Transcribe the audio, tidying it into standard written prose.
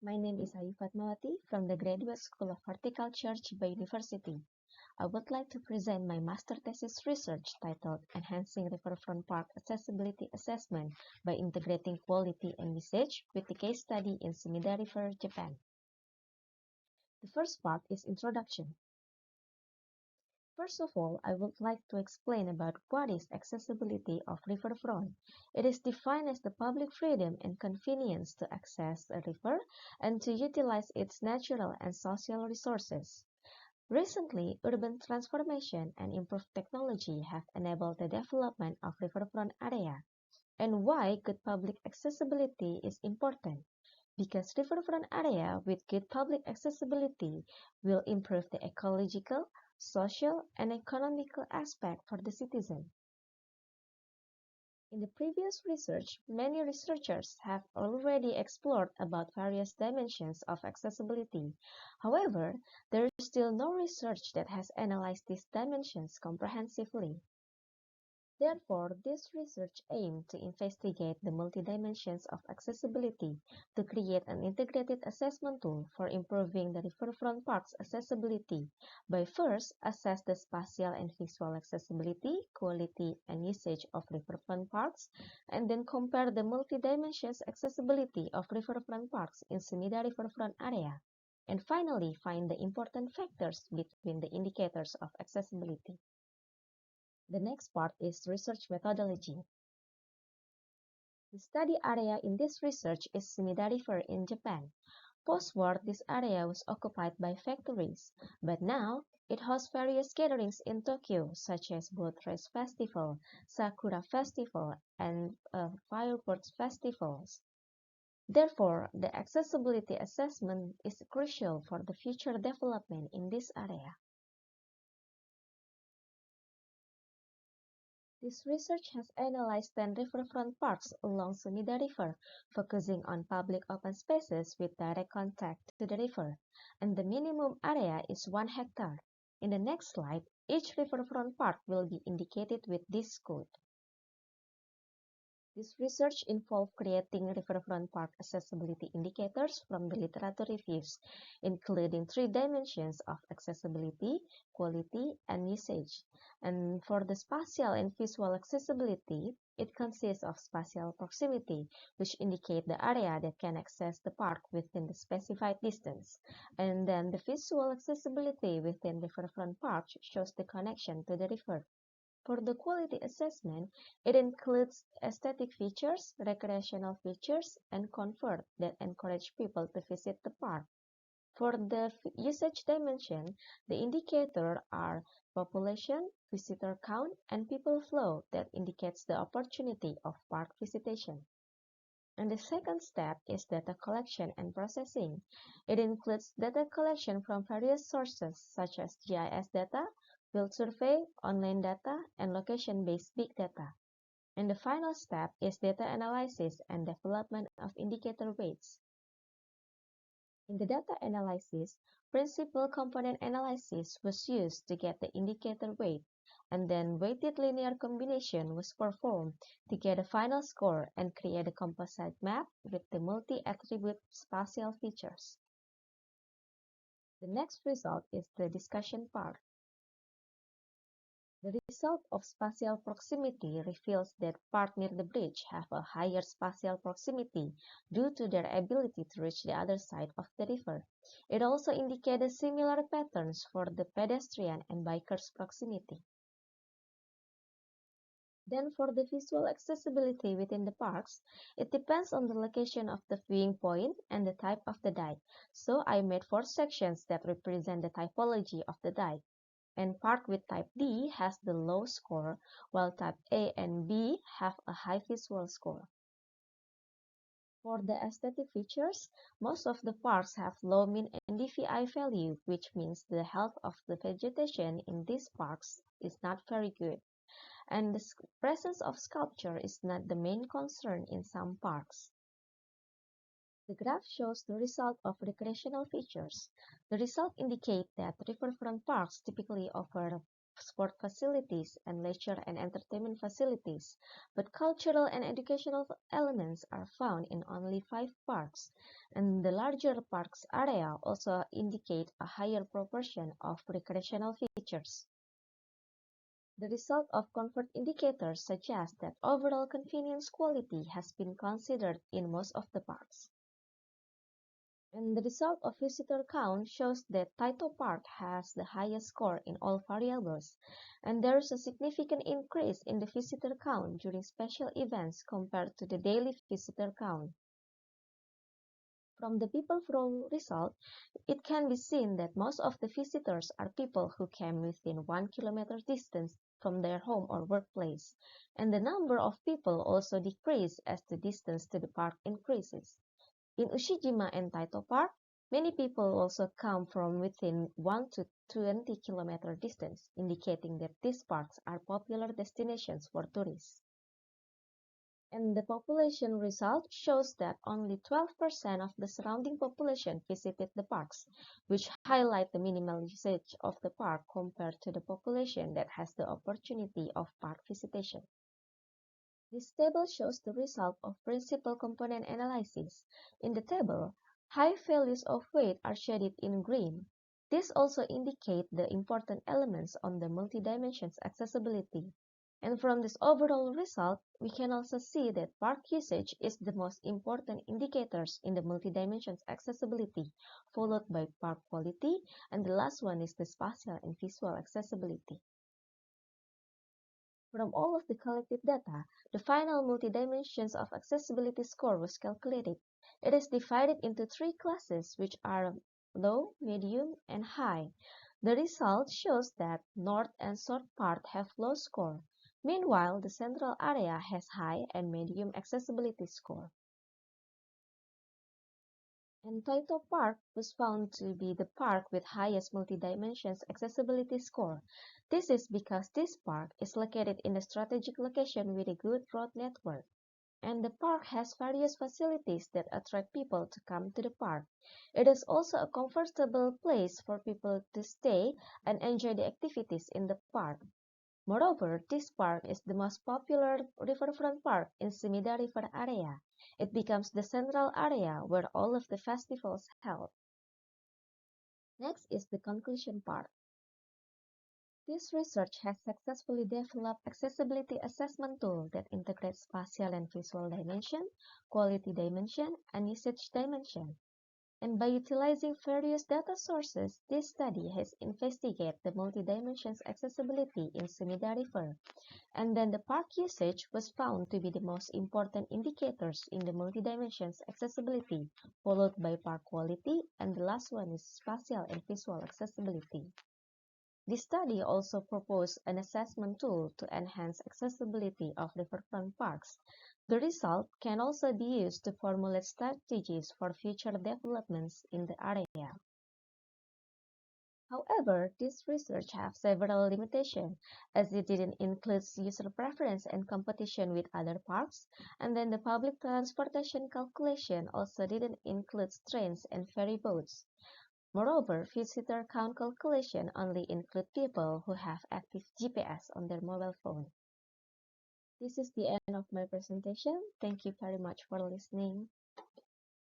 My name is FATMAWATI from the Graduate School of Horticulture, Chiba University. I would like to present my master thesis research titled Enhancing Riverfront Park Accessibility Assessment by Integrating Quality and Usage with the case study in Sumida River, Japan. The first part is introduction. First of all, I would like to explain about what is accessibility of riverfront. It is defined as the public freedom and convenience to access a river and to utilize its natural and social resources. Recently, urban transformation and improved technology have enabled the development of riverfront area. And why good public accessibility is important? Because riverfront area with good public accessibility will improve the ecological, social, and economical aspect for the citizen. In the previous research, many researchers have already explored about various dimensions of accessibility. However, there is still no research that has analyzed these dimensions comprehensively. Therefore, this research aimed to investigate the multi-dimensions of accessibility to create an integrated assessment tool for improving the riverfront park's accessibility by first assess the spatial and visual accessibility, quality, and usage of riverfront parks, and then compare the multi-dimensions accessibility of riverfront parks in Sumida riverfront area, and finally find the important factors between the indicators of accessibility. The next part is research methodology. The study area in this research is Sumida River in Japan. Post-war, this area was occupied by factories, but now it hosts various gatherings in Tokyo, such as Boat Race Festival, Sakura Festival, and fireworks festivals. Therefore, the accessibility assessment is crucial for the future development in this area. This research has analyzed 10 riverfront parks along Sumida River, focusing on public open spaces with direct contact to the river, and the minimum area is 1 hectare. In the next slide, each riverfront park will be indicated with this code. This research involved creating riverfront park accessibility indicators from the literature reviews, including 3 dimensions of accessibility, quality, and usage. And for the spatial and visual accessibility, it consists of spatial proximity, which indicate the area that can access the park within the specified distance. And then the visual accessibility within the riverfront park shows the connection to the river. For the quality assessment, it includes aesthetic features, recreational features, and comfort that encourage people to visit the park. For the usage dimension, the indicators are population, visitor count, and people flow that indicates the opportunity of park visitation. And the second step is data collection and processing. It includes data collection from various sources such as GIS data, field survey, online data, and location-based big data. And the final step is data analysis and development of indicator weights. In the data analysis, principal component analysis was used to get the indicator weight, and then weighted linear combination was performed to get a final score and create a composite map with the multi-attribute spatial features. The next result is the discussion part. The result of spatial proximity reveals that parks near the bridge have a higher spatial proximity due to their ability to reach the other side of the river. It also indicated similar patterns for the pedestrian and bikers' proximity. Then for the visual accessibility within the parks, it depends on the location of the viewing point and the type of the dike. So I made 4 sections that represent the typology of the dike. And park with type D has the low score, while type A and B have a high visual score. For the aesthetic features, most of the parks have low mean NDVI value, which means the health of the vegetation in these parks is not very good. And the presence of sculpture is not the main concern in some parks. The graph shows the result of recreational features. The results indicate that riverfront parks typically offer sport facilities and leisure and entertainment facilities, but cultural and educational elements are found in only 5 parks, and the larger parks area also indicate a higher proportion of recreational features. The result of comfort indicators suggests that overall convenience quality has been considered in most of the parks. And the result of visitor count shows that Taito Park has the highest score in all variables, and there is a significant increase in the visitor count during special events compared to the daily visitor count. From the people flow result, it can be seen that most of the visitors are people who came within 1 kilometer distance from their home or workplace, and the number of people also decrease as the distance to the park increases. In Ushijima and Taito Park, many people also come from within 1 to 20 kilometer distance, indicating that these parks are popular destinations for tourists. And the population result shows that only 12% of the surrounding population visited the parks, which highlight the minimal usage of the park compared to the population that has the opportunity of park visitation. This table shows the result of principal component analysis. In the table, high values of weight are shaded in green. This also indicates the important elements on the multidimensions accessibility. And from this overall result, we can also see that park usage is the most important indicators in the multidimensions accessibility, followed by park quality, and the last one is the spatial and visual accessibility. From all of the collected data, the final multidimensions of accessibility score was calculated. It is divided into 3 classes, which are low, medium, and high. The result shows that north and south part have low score. Meanwhile, the central area has high and medium accessibility score. And Taito Park was found to be the park with highest multidimensions accessibility score. This is because this park is located in a strategic location with a good road network. And the park has various facilities that attract people to come to the park. It is also a comfortable place for people to stay and enjoy the activities in the park. Moreover, this park is the most popular riverfront park in Sumida River area. It becomes the central area where all of the festivals held. Next is the conclusion part. This research has successfully developed accessibility assessment tool that integrates spatial and visual dimension, quality dimension, and usage dimension. And by utilizing various data sources, this study has investigated the multi-dimensions accessibility in Sumida River. And then the park usage was found to be the most important indicators in the multi-dimensions accessibility, followed by park quality, and the last one is spatial and visual accessibility. This study also proposed an assessment tool to enhance accessibility of riverfront parks. The result can also be used to formulate strategies for future developments in the area. However, this research has several limitations, as it didn't include user preference and competition with other parks, and then the public transportation calculation also didn't include trains and ferry boats. Moreover, visitor count calculation only include people who have active GPS on their mobile phone. This is the end of my presentation. Thank you very much for listening.